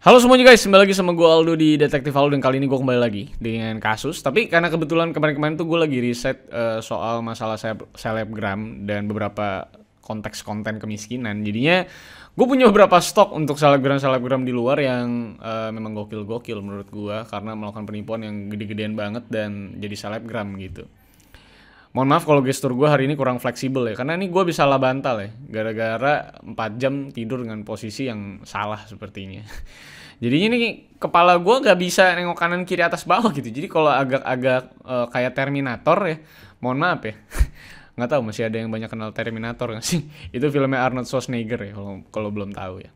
Halo semuanya guys, kembali lagi sama gue Aldo di Detektif Aldo. Dan kali ini gue kembali lagi dengan kasus. Tapi karena kebetulan kemarin-kemarin tuh gue lagi riset soal masalah selebgram dan beberapa konteks konten kemiskinan. Jadinya gue punya beberapa stok untuk selebgram di luar yang memang gokil-gokil menurut gue, karena melakukan penipuan yang gede-gedean banget dan jadi selebgram gitu. Mohon maaf kalau gestur gue hari ini kurang fleksibel ya, karena ini gue bisa lah bantal ya, gara-gara 4 jam tidur dengan posisi yang salah sepertinya. Jadinya nih kepala gue gak bisa nengok kanan kiri atas bawah gitu. Jadi kalau agak-agak kayak Terminator ya, mohon maaf ya. Nggak tahu masih ada yang banyak kenal Terminator nggak sih? Itu filmnya Arnold Schwarzenegger ya, kalau belum tahu ya.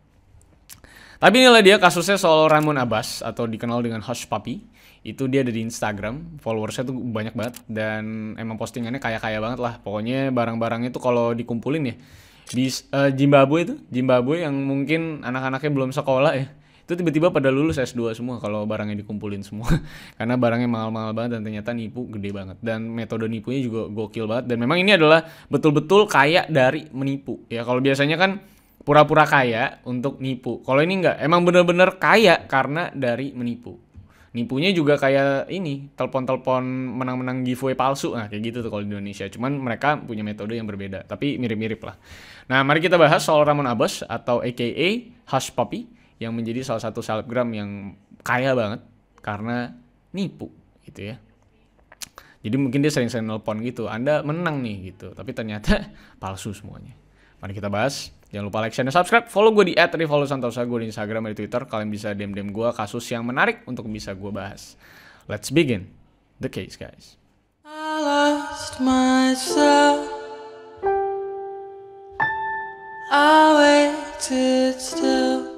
Tapi inilah dia kasusnya soal Ramon Abbas atau dikenal dengan Hush Puppy. Itu dia ada di Instagram, followersnya tuh banyak banget dan emang postingannya kaya-kaya banget lah. Pokoknya barang-barangnya tuh kalau dikumpulin ya di Zimbabwe yang mungkin anak-anaknya belum sekolah ya, itu tiba-tiba pada lulus S2 semua kalau barangnya dikumpulin semua. Karena barangnya mahal-mahal banget dan ternyata nipu gede banget. Dan metode nipunya juga gokil banget. Dan memang ini adalah betul-betul kaya dari menipu. Ya kalau biasanya kan pura-pura kaya untuk nipu. Kalau ini enggak, emang bener-bener kaya karena dari menipu. Nipunya juga kayak ini, telepon-telepon menang-menang giveaway palsu. Nah kayak gitu tuh kalau di Indonesia. Cuman mereka punya metode yang berbeda, tapi mirip-mirip lah. Nah mari kita bahas soal Ramon Abbas atau aka Hush Puppy, yang menjadi salah satu selebgram yang kaya banget karena nipu gitu ya. Jadi mungkin dia sering-sering nelpon gitu, Anda menang nih gitu, tapi ternyata palsu semuanya. Mari kita bahas. Jangan lupa like, share, dan subscribe. Follow gue di @rivaldosantosa, gue di Instagram dan di Twitter. Kalian bisa DM gue kasus yang menarik untuk bisa gue bahas. Let's begin the case, guys. I lost myself. I waited still.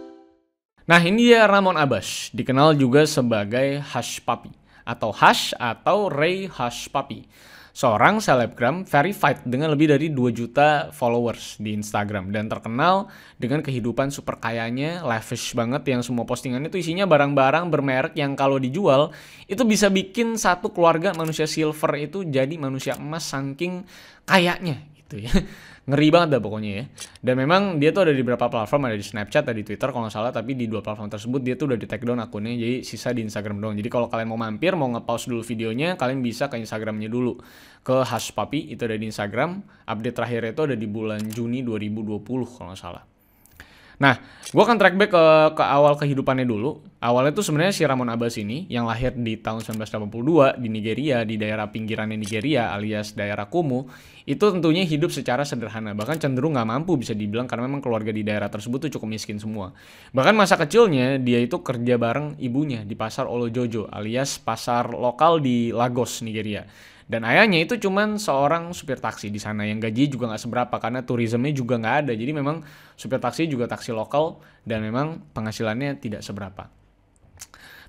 Nah ini dia Ramon Abbas, dikenal juga sebagai Hush Puppy atau Hush atau Ray Hush Puppy. Seorang selebgram verified dengan lebih dari 2 juta followers di Instagram dan terkenal dengan kehidupan super kayanya, lavish banget, yang semua postingannya itu isinya barang-barang bermerek yang kalau dijual itu bisa bikin satu keluarga manusia silver itu jadi manusia emas saking kayanya gitu ya. Ngeri banget dah pokoknya ya. Dan memang dia tuh ada di beberapa platform, ada di Snapchat, ada di Twitter kalau nggak salah, tapi di 2 platform tersebut dia tuh udah di take down akunnya, jadi sisa di Instagram doang. Jadi kalau kalian mau mampir, mau nge-pause dulu videonya, kalian bisa ke Instagramnya dulu, ke Hush Puppy, itu ada di Instagram. Update terakhir itu ada di bulan Juni 2020 kalau nggak salah. Nah, gue akan track back ke awal kehidupannya dulu. Awalnya tuh sebenarnya si Ramon Abbas ini yang lahir di tahun 1982 di Nigeria, di daerah pinggirannya Nigeria alias daerah Kumu, itu tentunya hidup secara sederhana, bahkan cenderung nggak mampu bisa dibilang karena memang keluarga di daerah tersebut tuh cukup miskin semua. Bahkan masa kecilnya dia itu kerja bareng ibunya di pasar Olojojo alias pasar lokal di Lagos, Nigeria. Dan ayahnya itu cuman seorang supir taksi di sana yang gaji juga nggak seberapa karena turismenya juga nggak ada. Jadi memang supir taksi juga taksi lokal dan memang penghasilannya tidak seberapa.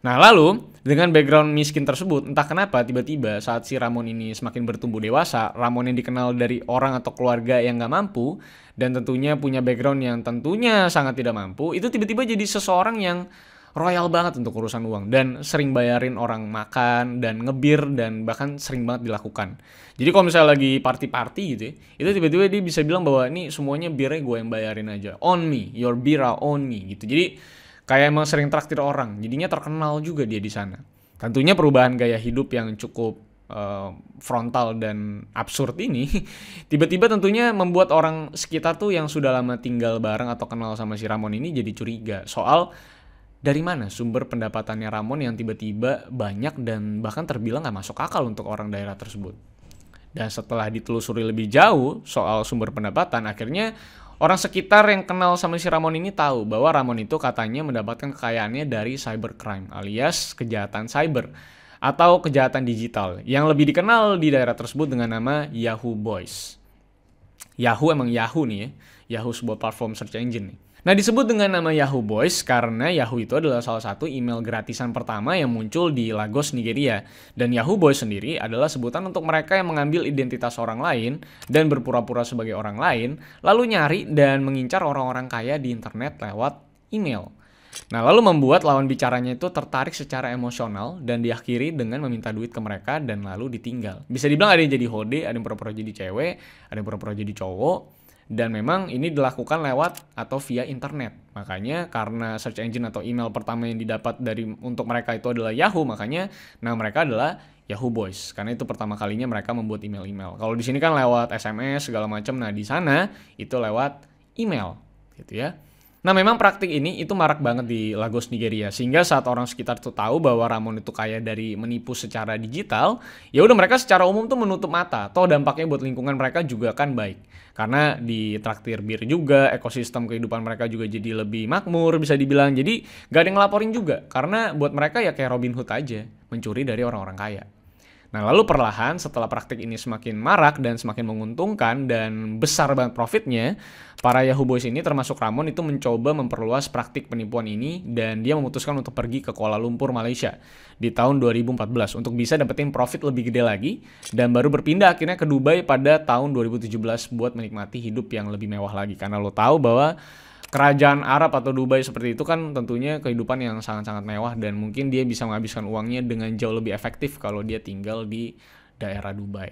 Nah lalu dengan background miskin tersebut, entah kenapa tiba-tiba saat si Ramon ini semakin bertumbuh dewasa, Ramon yang dikenal dari orang atau keluarga yang nggak mampu dan tentunya punya background yang tentunya sangat tidak mampu, itu tiba-tiba jadi seseorang yang royal banget untuk urusan uang dan sering bayarin orang makan dan ngebir dan bahkan sering banget dilakukan. Jadi kalau misalnya lagi party-party gitu ya, itu tiba-tiba dia bisa bilang bahwa ini semuanya birnya gue yang bayarin aja. On me, your beer on me gitu. Jadi kayak emang sering traktir orang. Jadinya terkenal juga dia di sana. Tentunya perubahan gaya hidup yang cukup frontal dan absurd ini tiba-tiba tentunya membuat orang sekitar tuh yang sudah lama tinggal bareng atau kenal sama si Ramon ini jadi curiga soal dari mana sumber pendapatannya Ramon yang tiba-tiba banyak dan bahkan terbilang nggak masuk akal untuk orang daerah tersebut. Dan setelah ditelusuri lebih jauh soal sumber pendapatan, akhirnya orang sekitar yang kenal sama si Ramon ini tahu bahwa Ramon itu katanya mendapatkan kekayaannya dari cybercrime alias kejahatan cyber atau kejahatan digital yang lebih dikenal di daerah tersebut dengan nama Yahoo Boys. Yahoo emang Yahoo nih ya, Yahoo sebuah platform search engine nih. Nah disebut dengan nama Yahoo Boys karena Yahoo itu adalah salah satu email gratisan pertama yang muncul di Lagos, Nigeria. Dan Yahoo Boys sendiri adalah sebutan untuk mereka yang mengambil identitas orang lain dan berpura-pura sebagai orang lain, lalu nyari dan mengincar orang-orang kaya di internet lewat email. Nah lalu membuat lawan bicaranya itu tertarik secara emosional dan diakhiri dengan meminta duit ke mereka dan lalu ditinggal. Bisa dibilang ada yang jadi hode, ada yang pura-pura jadi cewek, ada yang pura-pura jadi cowok. dan memang ini dilakukan lewat atau via internet. Makanya karena search engine atau email pertama yang didapat untuk mereka itu adalah Yahoo, makanya nama mereka adalah Yahoo Boys. Karena itu pertama kalinya mereka membuat email-email. Kalau di sini kan lewat SMS segala macam. Nah, di sana itu lewat email gitu ya. Nah, memang praktik ini itu marak banget di Lagos, Nigeria. Sehingga saat orang sekitar tuh tahu bahwa Ramon itu kaya dari menipu secara digital, ya udah mereka secara umum tuh menutup mata. Toh dampaknya buat lingkungan mereka juga kan baik. Karena di traktir bir juga, ekosistem kehidupan mereka juga jadi lebih makmur bisa dibilang. Jadi gak ada yang ngelaporin juga. Karena buat mereka ya kayak Robin Hood aja, mencuri dari orang-orang kaya. Nah, lalu perlahan setelah praktik ini semakin marak dan semakin menguntungkan dan besar banget profitnya, para Yahoo Boys ini termasuk Ramon itu mencoba memperluas praktik penipuan ini dan dia memutuskan untuk pergi ke Kuala Lumpur, Malaysia di tahun 2014 untuk bisa dapetin profit lebih gede lagi dan baru berpindah akhirnya ke Dubai pada tahun 2017 buat menikmati hidup yang lebih mewah lagi. Karena lo tahu bahwa kerajaan Arab atau Dubai seperti itu kan tentunya kehidupan yang sangat-sangat mewah dan mungkin dia bisa menghabiskan uangnya dengan jauh lebih efektif kalau dia tinggal di daerah Dubai.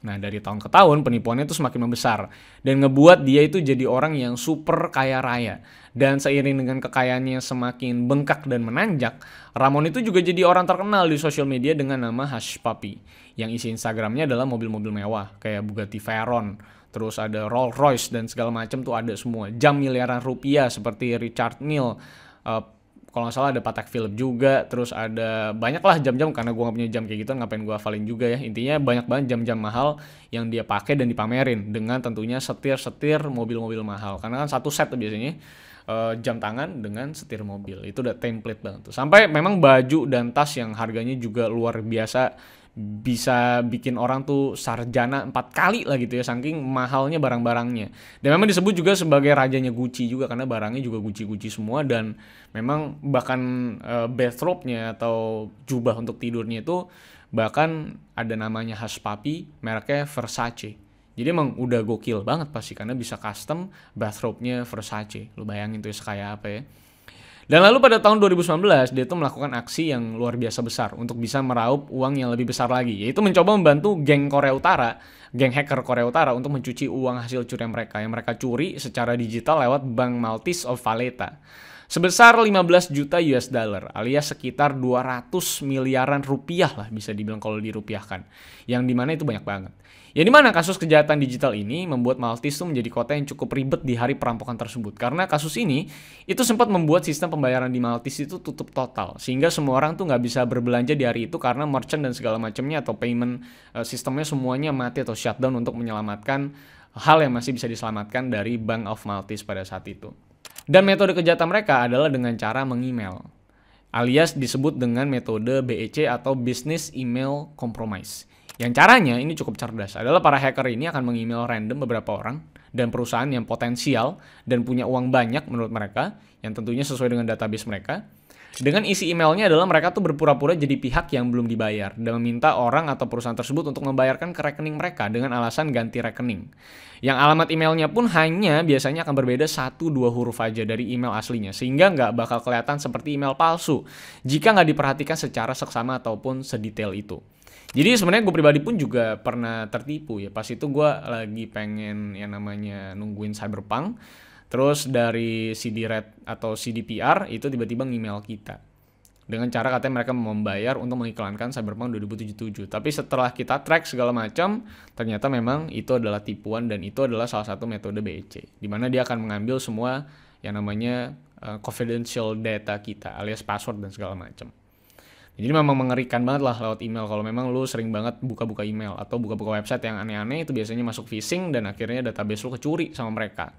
Nah, dari tahun ke tahun penipuannya itu semakin membesar dan ngebuat dia itu jadi orang yang super kaya raya. Dan seiring dengan kekayaannya semakin bengkak dan menanjak, Ramon itu juga jadi orang terkenal di sosial media dengan nama Hush Puppy, yang isi Instagramnya adalah mobil-mobil mewah kayak Bugatti Veyron, terus ada Rolls Royce dan segala macam tuh ada semua. Jam miliaran rupiah seperti Richard Mille. Kalau nggak salah ada Patek Philippe juga. Terus ada banyak lah jam-jam, karena gue nggak punya jam kayak gitu, ngapain gue hafalin juga ya. Intinya banyak banget jam-jam mahal yang dia pakai dan dipamerin. Dengan tentunya setir-setir mobil-mobil mahal. Karena kan satu set tuh biasanya jam tangan dengan setir mobil. Itu udah template banget tuh. Sampai memang baju dan tas yang harganya juga luar biasa, bisa bikin orang tuh sarjana 4 kali lah gitu ya, saking mahalnya barang-barangnya. Dan memang disebut juga sebagai rajanya Gucci juga karena barangnya juga Gucci-Gucci semua. Dan memang bahkan bathrobe-nya atau jubah untuk tidurnya itu bahkan ada namanya Hush Puppy, mereknya Versace. Jadi emang udah gokil banget pasti karena bisa custom bathrobe-nya Versace. Lu bayangin tuh sekaya apa ya. Dan lalu pada tahun 2019 dia tuh melakukan aksi yang luar biasa besar untuk bisa meraup uang yang lebih besar lagi, yaitu mencoba membantu geng Korea Utara, geng hacker Korea Utara untuk mencuci uang hasil curian mereka yang mereka curi secara digital lewat Bank Maltese of Valletta sebesar 15 juta US dollar alias sekitar 200 miliaran rupiah lah bisa dibilang kalau dirupiahkan, yang dimana itu banyak banget. Ya dimana kasus kejahatan digital ini membuat Maltese tuh menjadi kota yang cukup ribet di hari perampokan tersebut. Karena kasus ini itu sempat membuat sistem pembayaran di Maltese itu tutup total. Sehingga semua orang tuh nggak bisa berbelanja di hari itu karena merchant dan segala macamnya atau payment sistemnya semuanya mati atau shutdown untuk menyelamatkan hal yang masih bisa diselamatkan dari Bank of Maltese pada saat itu. Dan metode kejahatan mereka adalah dengan cara meng-email, alias disebut dengan metode BEC atau Business Email Compromise. Yang caranya ini cukup cerdas, adalah para hacker ini akan meng-email random beberapa orang dan perusahaan yang potensial dan punya uang banyak menurut mereka, yang tentunya sesuai dengan database mereka. Dengan isi emailnya adalah mereka tuh berpura-pura jadi pihak yang belum dibayar dan meminta orang atau perusahaan tersebut untuk membayarkan ke rekening mereka dengan alasan ganti rekening. Yang alamat emailnya pun hanya biasanya akan berbeda 1-2 huruf aja dari email aslinya, sehingga nggak bakal kelihatan seperti email palsu jika nggak diperhatikan secara seksama ataupun sedetail itu. Jadi sebenarnya gue pribadi pun juga pernah tertipu ya. Pas itu gue lagi pengen yang namanya nungguin Cyberpunk. Terus dari CD-RED atau CDPR itu tiba-tiba nge-email kita. Dengan cara katanya mereka membayar untuk mengiklankan Cyberpunk 2077. Tapi setelah kita track segala macam, ternyata memang itu adalah tipuan dan itu adalah salah satu metode BEC. Dimana dia akan mengambil semua yang namanya confidential data kita alias password dan segala macam. Jadi memang mengerikan banget lah lewat email. Kalau memang lu sering banget buka-buka email atau buka-buka website yang aneh-aneh, itu biasanya masuk phishing dan akhirnya database lu kecuri sama mereka.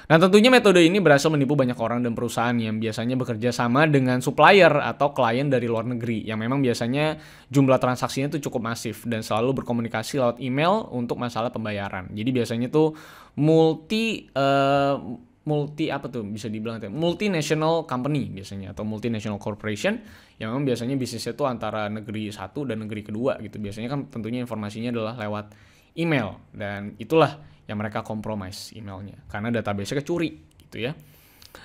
Nah tentunya metode ini berhasil menipu banyak orang dan perusahaan yang biasanya bekerja sama dengan supplier atau klien dari luar negeri yang memang biasanya jumlah transaksinya itu cukup masif dan selalu berkomunikasi lewat email untuk masalah pembayaran. Jadi biasanya tuh multinational company biasanya atau multinational corporation yang memang biasanya bisnisnya tuh antara negeri satu dan negeri kedua gitu. Biasanya kan tentunya informasinya adalah lewat email dan itulah yang mereka compromise emailnya karena database-nya kecuri gitu ya.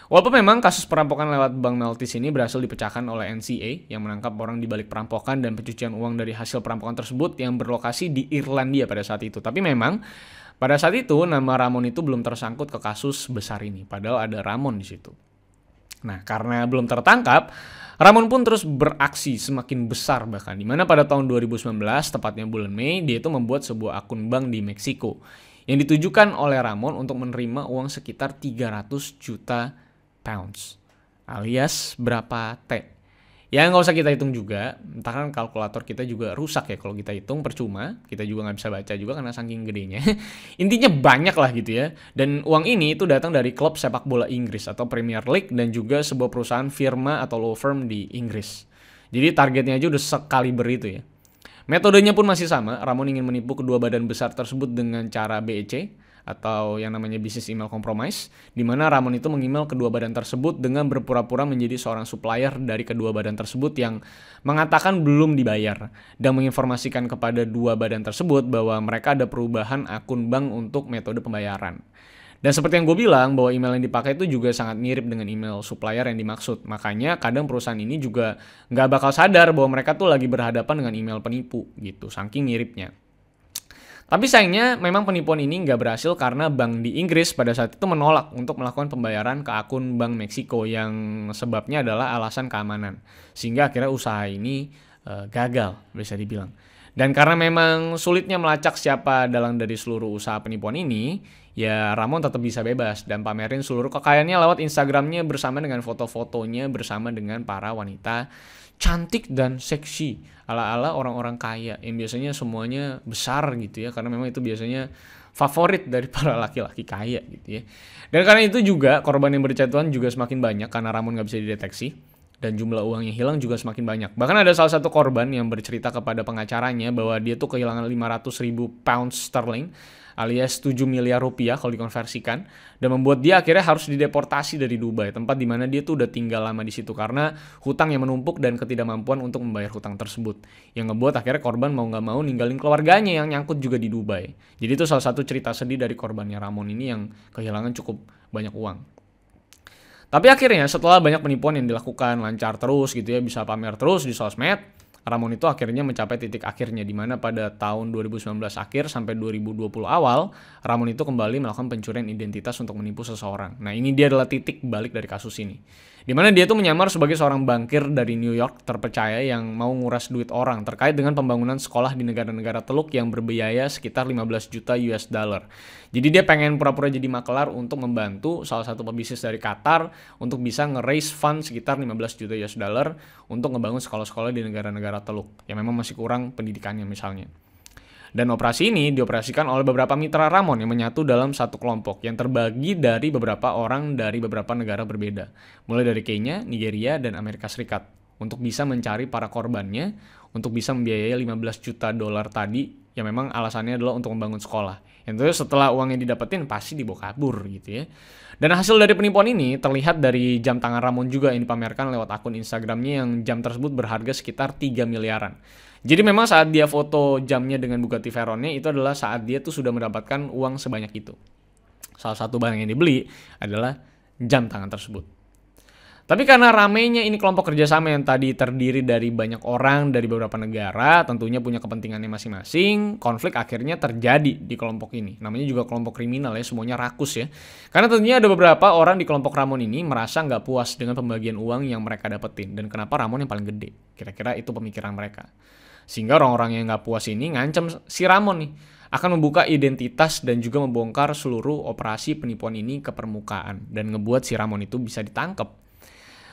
Walaupun memang kasus perampokan lewat Bank Maltese ini berhasil dipecahkan oleh NCA yang menangkap orang di balik perampokan dan pencucian uang dari hasil perampokan tersebut yang berlokasi di Irlandia pada saat itu. Tapi memang Pada saat itu nama Ramon itu belum tersangkut ke kasus besar ini, padahal ada Ramon di situ. Nah, karena belum tertangkap, Ramon pun terus beraksi semakin besar bahkan, di mana pada tahun 2019, tepatnya bulan Mei, dia itu membuat sebuah akun bank di Meksiko yang ditujukan oleh Ramon untuk menerima uang sekitar 300 juta pounds, alias berapa T. Ya nggak usah kita hitung juga, entah kan kalkulator kita juga rusak ya kalau kita hitung, percuma, kita juga nggak bisa baca juga karena saking gedenya. Intinya banyak lah gitu ya, dan uang ini itu datang dari klub sepak bola Inggris atau Premier League dan juga sebuah perusahaan firma atau law firm di Inggris. Jadi targetnya aja udah sekaliber itu ya. Metodenya pun masih sama, Ramon ingin menipu kedua badan besar tersebut dengan cara BEC, atau yang namanya Business Email Compromise, di mana Ramon itu mengemail kedua badan tersebut dengan berpura-pura menjadi seorang supplier dari kedua badan tersebut yang mengatakan belum dibayar, dan menginformasikan kepada dua badan tersebut bahwa mereka ada perubahan akun bank untuk metode pembayaran. Dan seperti yang gue bilang, bahwa email yang dipakai itu juga sangat mirip dengan email supplier yang dimaksud. Makanya kadang perusahaan ini juga nggak bakal sadar bahwa mereka tuh lagi berhadapan dengan email penipu gitu, saking miripnya. Tapi sayangnya memang penipuan ini nggak berhasil karena bank di Inggris pada saat itu menolak untuk melakukan pembayaran ke akun bank Meksiko yang sebabnya adalah alasan keamanan. Sehingga akhirnya usaha ini gagal bisa dibilang. Dan karena memang sulitnya melacak siapa dalang dari seluruh usaha penipuan ini, ya Ramon tetap bisa bebas dan pamerin seluruh kekayaannya lewat Instagramnya bersama dengan foto-fotonya bersama dengan para wanita cantik dan seksi ala-ala orang-orang kaya yang biasanya semuanya besar gitu ya, karena memang itu biasanya favorit dari para laki-laki kaya gitu ya. Dan karena itu juga korban yang berjatuhan juga semakin banyak karena Ramon nggak bisa dideteksi dan jumlah uang yang hilang juga semakin banyak. Bahkan ada salah satu korban yang bercerita kepada pengacaranya bahwa dia tuh kehilangan 500.000 pounds sterling alias 7 miliar rupiah kalau dikonversikan, dan membuat dia akhirnya harus dideportasi dari Dubai, tempat di mana dia tuh udah tinggal lama di situ karena hutang yang menumpuk dan ketidakmampuan untuk membayar hutang tersebut, yang ngebuat akhirnya korban mau nggak mau ninggalin keluarganya yang nyangkut juga di Dubai. Jadi itu salah satu cerita sedih dari korbannya Ramon ini yang kehilangan cukup banyak uang. Tapi akhirnya setelah banyak penipuan yang dilakukan lancar terus gitu ya, bisa pamer terus di sosmed, Ramon itu akhirnya mencapai titik akhirnya, di mana pada tahun 2019 akhir sampai 2020 awal, Ramon itu kembali melakukan pencurian identitas untuk menipu seseorang. Nah, ini dia adalah titik balik dari kasus ini. Di mana dia tuh menyamar sebagai seorang bankir dari New York terpercaya yang mau nguras duit orang terkait dengan pembangunan sekolah di negara-negara Teluk yang berbiaya sekitar 15 juta US dollar. Jadi dia pengen pura-pura jadi makelar untuk membantu salah satu pebisnis dari Qatar untuk bisa nge-raise fund sekitar 15 juta US dollar untuk ngebangun sekolah-sekolah di negara-negara Teluk yang memang masih kurang pendidikannya misalnya. Dan operasi ini dioperasikan oleh beberapa mitra Ramon yang menyatu dalam satu kelompok yang terbagi dari beberapa orang dari beberapa negara berbeda, mulai dari Kenya, Nigeria, dan Amerika Serikat, untuk bisa mencari para korbannya, untuk bisa membiayai 15 juta dolar tadi, yang memang alasannya adalah untuk membangun sekolah. Yang setelah uangnya didapetin pasti dibawa kabur gitu ya. Dan hasil dari penipuan ini terlihat dari jam tangan Ramon juga yang dipamerkan lewat akun Instagramnya, yang jam tersebut berharga sekitar 3 miliaran. Jadi memang saat dia foto jamnya dengan Bugatti Veyronnya itu adalah saat dia tuh sudah mendapatkan uang sebanyak itu. Salah satu barang yang dibeli adalah jam tangan tersebut. Tapi karena ramainya ini kelompok kerjasama yang tadi terdiri dari banyak orang dari beberapa negara, tentunya punya kepentingannya masing-masing, konflik akhirnya terjadi di kelompok ini. Namanya juga kelompok kriminal ya, semuanya rakus ya. Karena tentunya ada beberapa orang di kelompok Ramon ini merasa nggak puas dengan pembagian uang yang mereka dapetin. Dan kenapa Ramon yang paling gede? Kira-kira itu pemikiran mereka. Sehingga orang-orang yang nggak puas ini ngancam si Ramon nih akan membuka identitas dan juga membongkar seluruh operasi penipuan ini ke permukaan dan ngebuat si Ramon itu bisa ditangkap.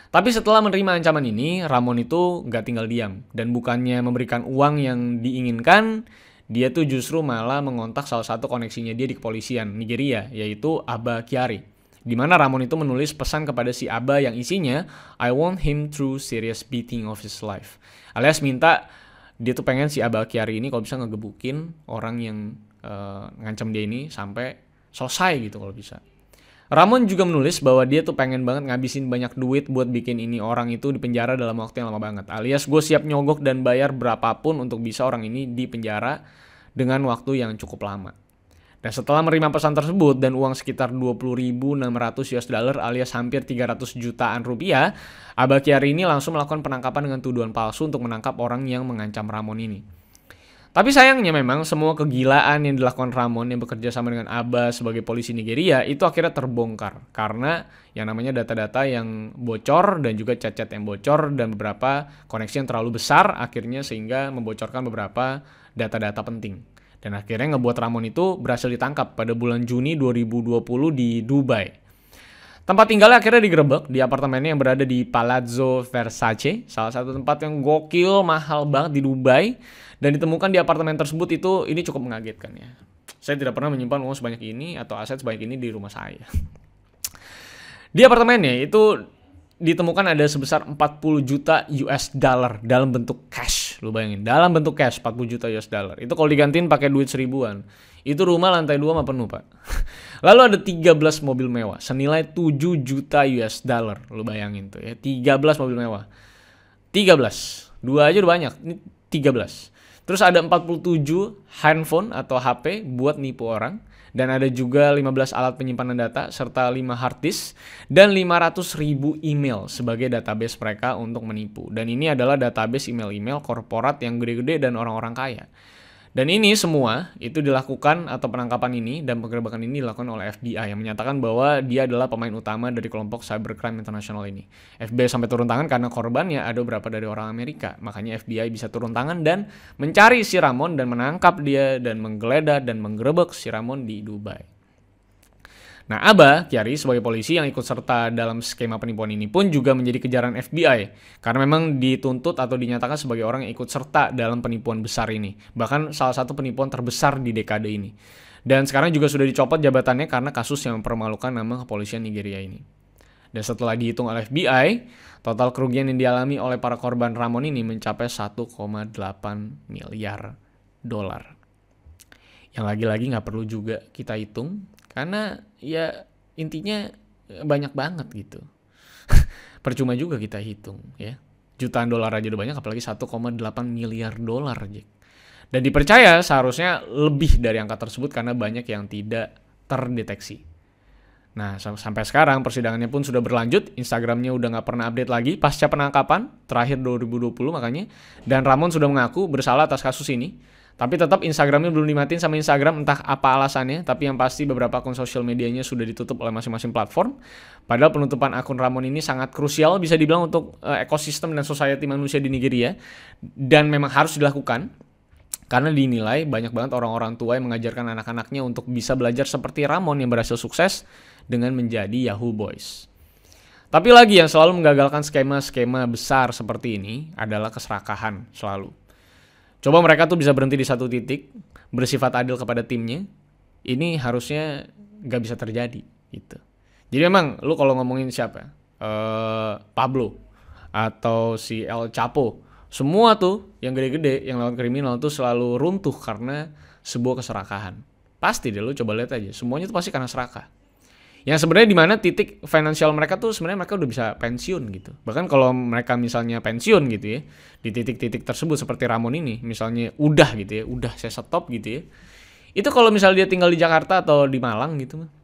Tapi setelah menerima ancaman ini, Ramon itu nggak tinggal diam. Dan bukannya memberikan uang yang diinginkan, dia tuh justru malah mengontak salah satu koneksinya dia di kepolisian Nigeria, yaitu Abba Kyari. Di mana Ramon itu menulis pesan kepada si Abba yang isinya, I want him through serious beating of his life. Alias minta, dia tuh pengen si Abba Kyari ini kalau bisa ngegebukin orang yang ngancam dia ini sampai selesai gitu kalau bisa. Ramon juga menulis bahwa dia tuh pengen banget ngabisin banyak duit buat bikin ini orang itu dipenjara dalam waktu yang lama banget. Alias gue siap nyogok dan bayar berapapun untuk bisa orang ini dipenjara dengan waktu yang cukup lama. Dan setelah menerima pesan tersebut dan uang sekitar 20.600 US dollar alias hampir 300 jutaan rupiah, Abba Kyari ini langsung melakukan penangkapan dengan tuduhan palsu untuk menangkap orang yang mengancam Ramon ini. Tapi sayangnya memang semua kegilaan yang dilakukan Ramon yang bekerja sama dengan Abbas sebagai polisi Nigeria itu akhirnya terbongkar karena yang namanya data-data yang bocor dan juga chat-chat yang bocor dan beberapa koneksi yang terlalu besar akhirnya sehingga membocorkan beberapa data-data penting. Dan akhirnya ngebuat Ramon itu berhasil ditangkap pada bulan Juni 2020 di Dubai. Tempat tinggalnya akhirnya digerebek di apartemennya yang berada di Palazzo Versace, salah satu tempat yang gokil, mahal banget di Dubai. Dan ditemukan di apartemen tersebut ini cukup mengagetkan ya. Saya tidak pernah menyimpan uang sebanyak ini atau aset sebanyak ini di rumah saya. Di apartemennya itu ditemukan ada sebesar 40 juta US dollar dalam bentuk cash. Lu bayangin, dalam bentuk cash 40 juta US dollar. Itu kalau digantiin pakai duit seribuan. Itu rumah lantai 2 mah penuh, Pak. Lalu ada 13 mobil mewah senilai 7 juta US dollar. Lu bayangin tuh ya, 13 mobil mewah. 13. Dua aja udah banyak. Ini 13. Terus ada 47 handphone atau HP buat nipu orang. Dan ada juga 15 alat penyimpanan data serta 5 hard disk dan 500.000 email sebagai database mereka untuk menipu. Dan ini adalah database email-email korporat yang gede-gede dan orang-orang kaya. Dan ini semua itu dilakukan atau penangkapan ini dan penggerebekan ini dilakukan oleh FBI yang menyatakan bahwa dia adalah pemain utama dari kelompok cybercrime internasional ini. FBI sampai turun tangan karena korbannya ada beberapa dari orang Amerika. Makanya FBI bisa turun tangan dan mencari si Ramon dan menangkap dia dan menggeledah dan menggerebek si Ramon di Dubai. Nah, Abba Kyari sebagai polisi yang ikut serta dalam skema penipuan ini pun juga menjadi kejaran FBI karena memang dituntut atau dinyatakan sebagai orang yang ikut serta dalam penipuan besar ini, bahkan salah satu penipuan terbesar di dekade ini. Dan sekarang juga sudah dicopot jabatannya karena kasus yang mempermalukan nama kepolisian Nigeria ini. Dan setelah dihitung oleh FBI, total kerugian yang dialami oleh para korban Ramon ini mencapai 1,8 miliar dolar. Yang lagi-lagi nggak perlu juga kita hitung karena ya intinya banyak banget gitu. Percuma juga kita hitung ya. Jutaan dolar aja udah banyak apalagi 1,8 miliar dolar aja. Dan dipercaya seharusnya lebih dari angka tersebut karena banyak yang tidak terdeteksi. Nah sampai sekarang persidangannya pun sudah berlanjut. Instagramnya udah gak pernah update lagi pasca penangkapan terakhir 2020 makanya. Dan Ramon sudah mengaku bersalah atas kasus ini. Tapi tetap Instagramnya belum dimatiin sama Instagram, entah apa alasannya. Tapi yang pasti beberapa akun sosial medianya sudah ditutup oleh masing-masing platform. Padahal penutupan akun Ramon ini sangat krusial bisa dibilang untuk ekosistem dan society manusia di Nigeria. Dan memang harus dilakukan. Karena dinilai banyak banget orang-orang tua yang mengajarkan anak-anaknya untuk bisa belajar seperti Ramon yang berhasil sukses dengan menjadi Yahoo Boys. Tapi lagi yang selalu menggagalkan skema-skema besar seperti ini adalah keserakahan selalu. Coba mereka tuh bisa berhenti di satu titik, bersifat adil kepada timnya, ini harusnya gak bisa terjadi gitu. Jadi memang lu kalau ngomongin siapa, Pablo atau si El Chapo, semua tuh yang gede-gede yang lawan kriminal tuh selalu runtuh karena sebuah keserakahan. Pasti deh lu coba lihat aja, semuanya tuh pasti karena serakah. Yang sebenarnya di mana titik finansial mereka tuh sebenarnya mereka udah bisa pensiun gitu. Bahkan kalau mereka misalnya pensiun gitu ya, di titik-titik tersebut seperti Ramon ini, misalnya udah gitu ya, udah saya stop gitu ya. Itu kalau misalnya dia tinggal di Jakarta atau di Malang gitu mah.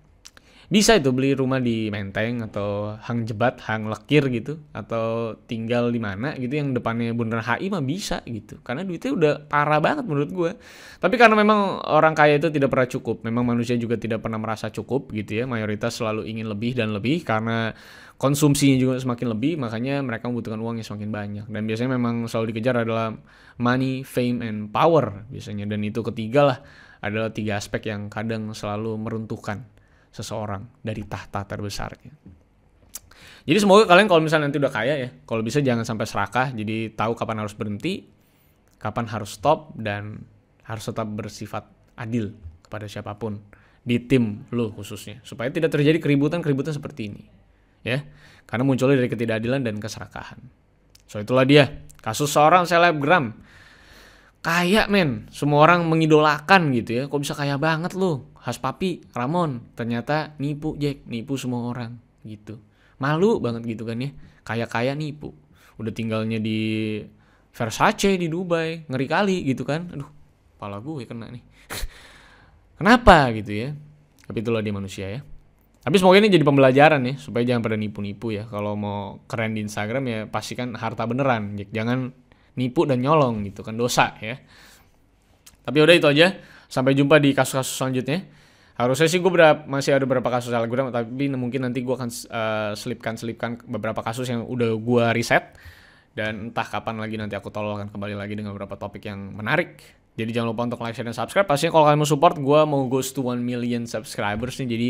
Bisa itu beli rumah di Menteng atau Hang Jebat, Hang Lekir gitu, atau tinggal di mana gitu yang depannya Bundaran HI mah bisa gitu. Karena duitnya udah parah banget menurut gue. Tapi karena memang orang kaya itu tidak pernah cukup, memang manusia juga tidak pernah merasa cukup gitu ya. Mayoritas selalu ingin lebih dan lebih karena konsumsinya juga semakin lebih, makanya mereka membutuhkan uang yang semakin banyak. Dan biasanya memang selalu dikejar adalah money, fame, and power biasanya. Dan itu ketiga lah adalah 3 aspek yang kadang selalu meruntuhkan seseorang dari tahta terbesarnya. Jadi semoga kalian kalau misalnya nanti udah kaya ya, kalau bisa jangan sampai serakah, jadi tahu kapan harus berhenti, kapan harus stop, dan harus tetap bersifat adil kepada siapapun di tim lo khususnya, supaya tidak terjadi keributan-keributan seperti ini ya, karena munculnya dari ketidakadilan dan keserakahan. So itulah dia kasus seorang selebgram kaya men, semua orang mengidolakan gitu ya. Kok bisa kaya banget lu, Hush Puppy, Ramon. Ternyata nipu Jack, nipu semua orang gitu. Malu banget gitu kan ya, kaya-kaya nipu. Udah tinggalnya di Versace di Dubai, ngeri kali gitu kan. Aduh, kepala gue kena nih. Kenapa gitu ya. Tapi itulah dia manusia ya. Tapi semoga ini jadi pembelajaran ya, supaya jangan pada nipu-nipu ya. Kalau mau keren di Instagram ya pastikan harta beneran, Jack. Jangan nipu dan nyolong gitu kan, dosa ya. Tapi udah itu aja. Sampai jumpa di kasus-kasus selanjutnya. Harusnya sih gue masih ada beberapa kasus selebgram, tapi mungkin nanti gue akan selipkan beberapa kasus yang udah gue riset. Dan entah kapan lagi nanti aku akan kembali lagi dengan beberapa topik yang menarik. Jadi jangan lupa untuk like, share, dan subscribe. Pastinya kalau kalian mau support, gue mau goes to 1 million subscribers nih. Jadi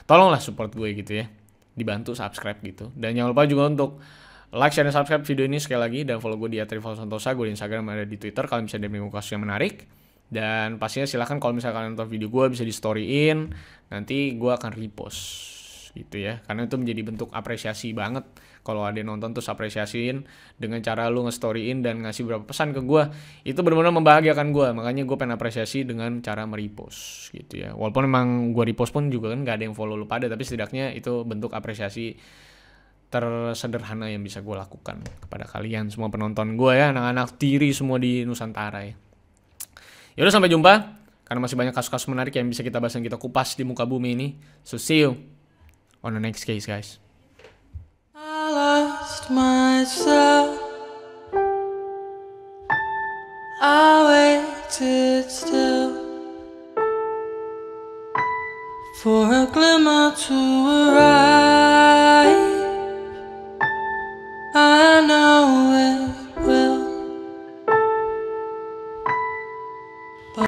tolonglah support gue gitu ya. Dibantu subscribe gitu. Dan jangan lupa juga untuk like, share, dan subscribe video ini sekali lagi. Dan follow gue di @rivalsantosa. Gue di Instagram, ada di Twitter. Kalian bisa DM kasus yang menarik. Dan pastinya silahkan kalau misalnya kalian nonton video gue bisa di storyin. Nanti gue akan repost gitu ya. Karena itu menjadi bentuk apresiasi banget. Kalau ada yang nonton terus apresiasiin dengan cara lu nge-storyin dan ngasih beberapa pesan ke gue. Itu benar-benar membahagiakan gue. Makanya gue pengen apresiasi dengan cara merepost gitu ya. Walaupun emang gue repost pun juga kan gak ada yang follow lu pada. Tapi setidaknya itu bentuk apresiasi tersederhana yang bisa gue lakukan kepada kalian semua penonton gue ya. Anak-anak tiri semua di Nusantara ya. Yaudah sampai jumpa. Karena masih banyak kasus-kasus menarik yang bisa kita bahas dan kita kupas di muka bumi ini. So see you on the next case, guys. I lost myself. I waited still for a glimmer to arrive. I know it